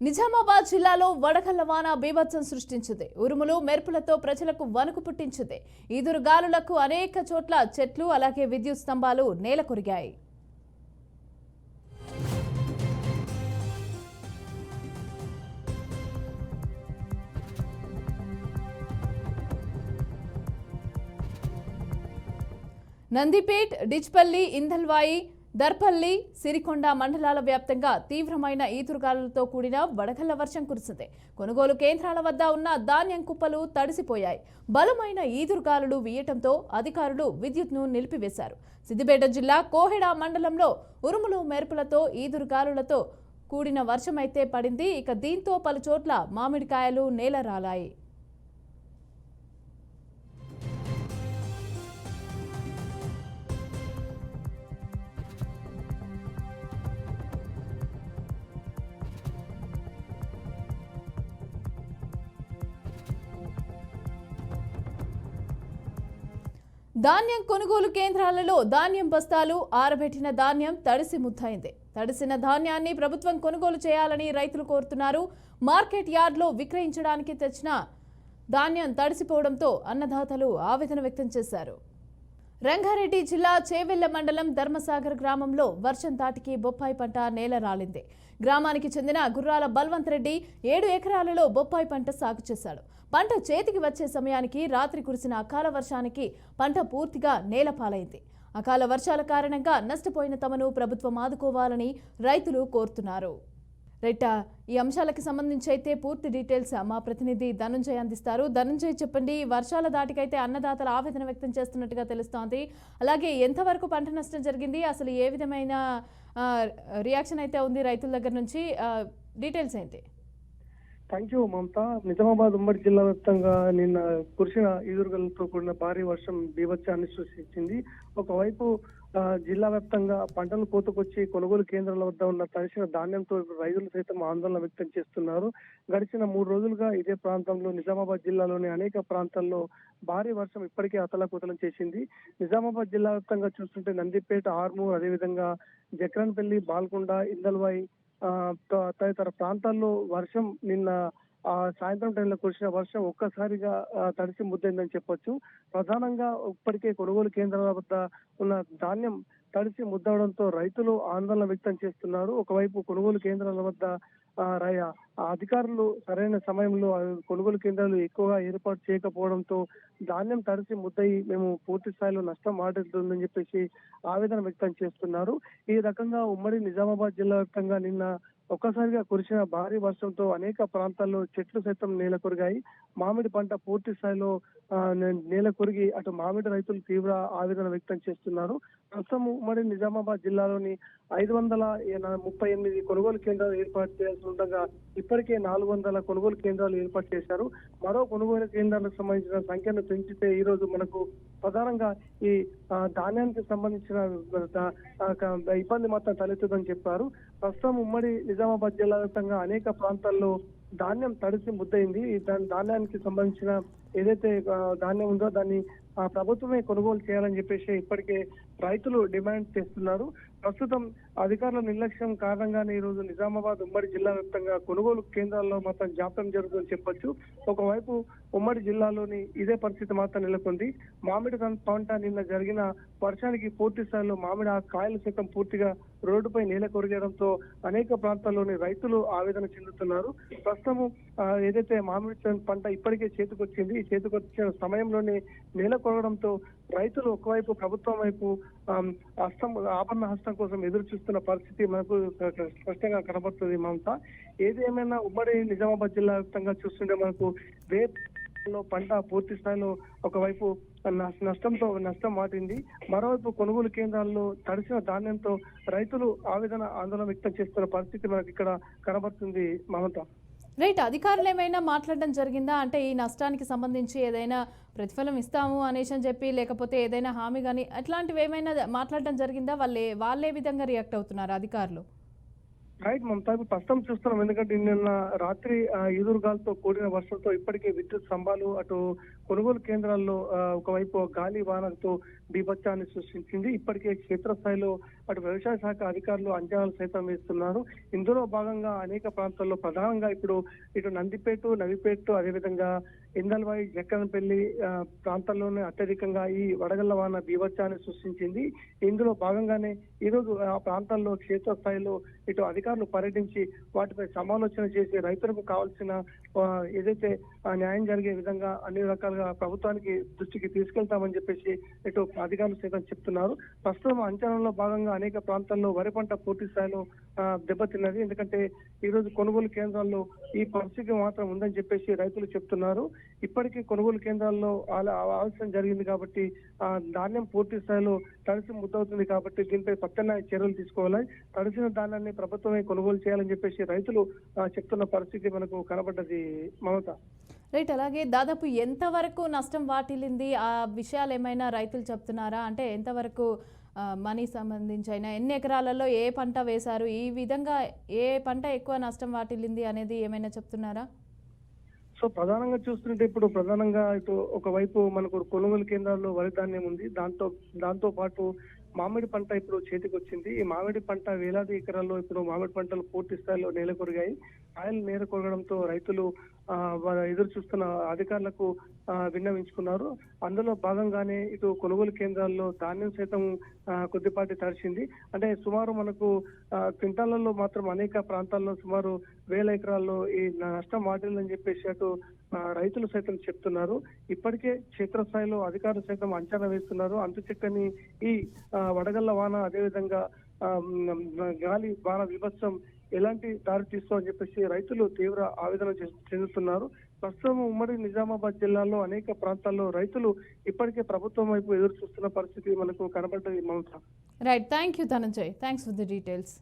నిజామాబాద్ జిల్లాలో వడగళ్ల వాన బీభత్సం సృష్టించింది. ఉరుములు మెరుపులతో ప్రజలకు వణుకు పుట్టించింది. ఈదురు గాలులకు అనేక చోట్ల చెట్లు అలాగే విద్యుత్ స్తంభాలు నేలకొరిగాయి. నందిపేట్, డిచ్పల్లి, ఇందల్వాయి, దర్పల్లి, సిరికొండ మండలాల వ్యాప్తంగా తీవ్రమైన ఈదురుగాలులతో కూడిన వడగళ్ల వర్షం కురిసింది. కొనుగోలు కేంద్రాల వద్ద ఉన్న ధాన్యం కుప్పలు తడిసిపోయాయి. బలమైన ఈదురుగాలులు వీయటంతో అధికారులు విద్యుత్ను నిలిపివేశారు. సిద్దిపేట జిల్లా కోహెడ మండలంలో ఉరుములు మెరుపులతో ఈదురుగాలులతో కూడిన వర్షమైతే పడింది. ఇక దీంతో పలు చోట్ల మామిడికాయలు నేలరాలాయి. ధాన్యం కొనుగోలు కేంద్రాలలో ధాన్యం బస్తాలు, ఆరబెట్టిన ధాన్యం తడిసి ముద్దయింది. తడిసిన ధాన్యాన్ని ప్రభుత్వం కొనుగోలు చేయాలని రైతులు కోరుతున్నారు. మార్కెట్ యార్డ్లో విక్రయించడానికి తెచ్చిన ధాన్యం తడిసిపోవడంతో అన్నదాతలు ఆవేదన వ్యక్తం చేశారు. రంగారెడ్డి జిల్లా చేవెళ్ల మండలం ధర్మసాగర్ గ్రామంలో వర్షం తాటికి బొప్పాయి పంట నేలరాలింది. గ్రామానికి చెందిన గుర్రాల బల్వంత్ రెడ్డి 7 ఎకరాలలో బొప్పాయి పంట సాగు చేశాడు. పంట చేతికి వచ్చే సమయానికి రాత్రి కురిసిన అకాల వర్షానికి పంట పూర్తిగా నేలపాలైంది. అకాల వర్షాల కారణంగా నష్టపోయిన తమను ప్రభుత్వం ఆదుకోవాలని రైతులు కోరుతున్నారు. రైట్, ఈ అంశాలకు సంబంధించి అయితే పూర్తి డీటెయిల్స్ మా ప్రతినిధి ధనుంజయ్ అందిస్తారు. ధనుంజయ్, చెప్పండి, వర్షాల దాటికైతే అన్నదాతలు ఆవేదన వ్యక్తం చేస్తున్నట్టుగా తెలుస్తోంది. అలాగే ఎంతవరకు పంట నష్టం జరిగింది, అసలు ఏ విధమైన రియాక్షన్ అయితే ఉంది రైతుల దగ్గర నుంచి, డీటెయిల్స్ ఏంటి? థ్యాంక్ యూ మమత. నిజామాబాద్ ఉమ్మడి జిల్లా వ్యాప్తంగా నిన్న కురిసిన ఈదురుగాలతో కూడిన భారీ వర్షం బీభత్సాన్ని సృష్టించింది. ఒకవైపు జిల్లా వ్యాప్తంగా పంటలు కోతకొచ్చి కొనుగోలు కేంద్రాల వద్ద ఉన్న తడిసిన ధాన్యంతో రైతులు సైతం ఆందోళన వ్యక్తం చేస్తున్నారు. గడిచిన 3 రోజులుగా ఇదే ప్రాంతంలో నిజామాబాద్ జిల్లాలోని అనేక ప్రాంతాల్లో భారీ వర్షం ఇప్పటికే అతలాకుతలం చేసింది. నిజామాబాద్ జిల్లా వ్యాప్తంగా చూస్తుంటే నందిపేట, ఆర్మూర్, అదేవిధంగా జక్రన్పల్లి, బాల్కొండ, ఇందల్వాయి తదితర ప్రాంతాల్లో వర్షం నిన్న సాయంత్రం టైంలో కురిసిన వర్షం ఒక్కసారిగా తడిసి ముద్దైందని చెప్పొచ్చు. ప్రధానంగా ఇప్పటికే కొనుగోలు కేంద్రాల వద్ద ఉన్న ధాన్యం తడిసి ముద్దవడంతో రైతులు ఆందోళన వ్యక్తం చేస్తున్నారు. ఒకవైపు కొనుగోలు కేంద్రాల వద్ద అధికారులు సరైన సమయంలో కొనుగోలు కేంద్రాలు ఎక్కువగా ఏర్పాటు చేయకపోవడంతో ధాన్యం తడిసి ముద్దయి మేము పూర్తి స్థాయిలో నష్టం వాటిల్తుందని చెప్పేసి ఆవేదన వ్యక్తం చేస్తున్నారు. ఈ రకంగా ఉమ్మడి నిజామాబాద్ జిల్లా వ్యాప్తంగా నిన్న ఒక్కసారిగా కురిసిన భారీ వర్షంతో అనేక ప్రాంతాల్లో చెట్లు సైతం నేల కొరిగాయి. మామిడి పంట పూర్తి స్థాయిలో నేల కొరిగి అటు మామిడి రైతులు తీవ్ర ఆవేదన వ్యక్తం చేస్తున్నారు. ప్రస్తుతం ఉమ్మడి నిజామాబాద్ జిల్లాలోని 538 కొనుగోలు కేంద్రాలు ఏర్పాటు చేయాల్సి ఉండగా ఇప్పటికే 400 కొనుగోలు కేంద్రాలు ఏర్పాటు చేశారు. మరో కొనుగోలు కేంద్రాలకు సంబంధించిన సంఖ్యను పెంచితే ఈ రోజు మనకు ప్రధానంగా ఈ ధాన్యానికి సంబంధించిన ఇబ్బంది మాత్రం తలెత్తుదని చెప్పారు. ప్రస్తుతం ఉమ్మడి నిజామాబాద్ జిల్లా వ్యాప్తంగా అనేక ప్రాంతాల్లో ధాన్యం తడిసి ముద్దయింది. ధాన్యానికి సంబంధించిన ఏదైతే ధాన్యం ఉందో దాన్ని ప్రభుత్వమే కొనుగోలు చేయాలని చెప్పేసి ఇప్పటికే రైతులు డిమాండ్ చేస్తున్నారు. ప్రస్తుతం అధికారుల నిర్లక్ష్యం కారణంగానే ఈ రోజు నిజామాబాద్ ఉమ్మడి జిల్లా వ్యాప్తంగా కొనుగోలు కేంద్రాల్లో మాత్రం జాప్యం జరుగుతుందని చెప్పొచ్చు. ఒకవైపు ఉమ్మడి జిల్లాలోని ఇదే పరిస్థితి మాత్రం నెలకొంది. మామిడి పంట నిన్న జరిగిన వర్షానికి పూర్తి స్థాయిలో మామిడి కాయలు సైతం పూర్తిగా రోడ్డుపై నేల కొరిగడంతో అనేక ప్రాంతాల్లోని రైతులు ఆవేదన చెందుతున్నారు. ప్రస్తుతం ఏదైతే మామిడి పంట ఇప్పటికే చేతికొచ్చింది, ఈ చేతికొచ్చిన సమయంలోనే నేల కొరగడంతో రైతులు ఒకవైపు ప్రభుత్వం వైపు ఆపన్న హస్తం కోసం ఎదురు చూస్తున్న పరిస్థితి మనకు స్పష్టంగా కనబడుతుంది మమత. ఏది ఏమైనా ఉమ్మడి నిజామాబాద్ జిల్లా వ్యాప్తంగా చూస్తుంటే మనకు వేపలో పంట పూర్తి స్థాయిలో ఒకవైపు నష్టం వాటింది. మరోవైపు కొనుగోలు కేంద్రాల్లో తడిసిన ధాన్యంతో రైతులు ఆందోళన వ్యక్తం చేస్తున్న పరిస్థితి మనకి ఇక్కడ కనబడుతుంది మమత. రైట్, అధికారులు ఏమైనా మాట్లాడడం జరిగిందా? అంటే ఈ నష్టానికి సంబంధించి ఏదైనా ప్రతిఫలం ఇస్తాము అనేసి అని చెప్పి, లేకపోతే ఏదైనా హామీ కానీ అట్లాంటివి ఏమైనా మాట్లాడడం జరిగిందా? వాళ్ళే విధంగా రియాక్ట్ అవుతున్నారు అధికారులు? రైట్ మమతా, ఇప్పుడు ప్రస్తుతం చూస్తున్నాం. ఎందుకంటే నిన్న రాత్రి ఈదురుగాలతో కూడిన వర్షంతో ఇప్పటికే విద్యుత్ స్తంభాలు, అటు కొనుగోలు కేంద్రాల్లో ఒకవైపు గాలి వానలతో బీభత్సాన్ని సృష్టించింది. ఇప్పటికే క్షేత్రస్థాయిలో అటు వ్యవసాయ శాఖ అధికారులు అంచనాలు సైతం వేస్తున్నారు. ఇందులో భాగంగా అనేక ప్రాంతాల్లో ప్రధానంగా ఇప్పుడు ఇటు నందిపేట, నవిపేట, అదేవిధంగా ఇందల్వాయి, జక్కనపల్లి ప్రాంతాల్లోనే అత్యధికంగా ఈ వడగళ్ల వాన బీభత్సాన్ని సృష్టించింది. ఇందులో భాగంగానే ఈ రోజు ఆ ప్రాంతాల్లో క్షేత్రస్థాయిలో ఇటు అధికారులు పర్యటించి వాటిపై సమాలోచన చేసి రైతులకు కావాల్సిన ఏదైతే న్యాయం జరిగే విధంగా అన్ని రకాలుగా ప్రభుత్వానికి దృష్టికి తీసుకెళ్తామని చెప్పేసి ఇటు అధికారులు సైతం చెప్తున్నారు. ప్రస్తుతం అంచనాలో భాగంగా అనేక ప్రాంతాల్లో వరి పంట పూర్తి స్థాయిలో దెబ్బతిన్నది. ఎందుకంటే ఈ రోజు కొనుగోలు కేంద్రాల్లో ఈ పరిస్థితి మాత్రం ఉందని చెప్పేసి రైతులు చెప్తున్నారు. ఇప్పటికీ కొనుగోలు కేంద్రాల్లో ఆలస్యం జరిగింది కాబట్టి ధాన్యం పూర్తి స్థాయిలో తడిసి ముద్దవుతుంది కాబట్టి దీనిపై ప్రత్యామ్నాయ చర్యలు తీసుకోవాలి. తడిసిన ధాన్యాన్ని ప్రభుత్వమే కొనుగోలు చేయాలని చెప్పేసి రైతులు చెప్తున్న పరిస్థితి మనకు కనబడ్డది మమత. రైట్, అలాగే దాదాపు ఎంతవరకు నష్టం వాటిల్లింది ఆ విషయాలు ఏమైనా రైతులు చెప్తున్నారా? అంటే ఎంతవరకు మనీ సంబంధించి అయినా ఎన్ని ఎకరాలలో ఏ పంట వేశారు, ఈ విధంగా ఏ పంట ఎక్కువ నష్టం వాటిల్లింది అనేది ఏమైనా చెప్తున్నారా? సో ప్రధానంగా చూస్తుంటే ఇప్పుడు ప్రధానంగా ఇటు ఒకవైపు మనకు కొనుగోలు కేంద్రాల్లో వరి ధాన్యం ఉంది. దాంతో పాటు మామిడి పంట ఇప్పుడు చేతికి వచ్చింది. ఈ మామిడి పంట వేలాది ఎకరాల్లో ఇప్పుడు మామిడి పంటలు పూర్తి స్థాయిలో నేలకొరిగాయి. కాయలు నేలకొరగడంతో రైతులు ఎదురు చూస్తున్న అధికారులకు విన్నవించుకున్నారు. అందులో భాగంగానే ఇటు కొనుగోలు కేంద్రాల్లో ధాన్యం సైతం కొద్దిపాటి తడిచింది. అంటే సుమారు మనకు క్వింటాలలో మాత్రం అనేక ప్రాంతాల్లో సుమారు 1000 ఎకరాల్లో ఈ నష్టం వాటిల్లని చెప్పేసి అటు రైతులు సైతం చెప్తున్నారు. ఇప్పటికే క్షేత్రస్థాయిలో అధికారులు సైతం అంచనా వేస్తున్నారు. అంతు చిక్కని ఈ వడగళ్ల వాన, అదేవిధంగా గాలి వాన విభత్సం ఎలాంటి దారి తీస్తుందని చెప్పేసి రైతులు తీవ్ర ఆవేదన చెందుతున్నారు. ప్రస్తుతం ఉమ్మడి నిజామాబాద్ జిల్లాలో అనేక ప్రాంతాల్లో రైతులు ఇప్పటికే ప్రభుత్వం వైపు ఎదురు చూస్తున్న పరిస్థితి మనకు కనబడ్డది Mamata. Right, thank you Dhananjay, thanks for the details.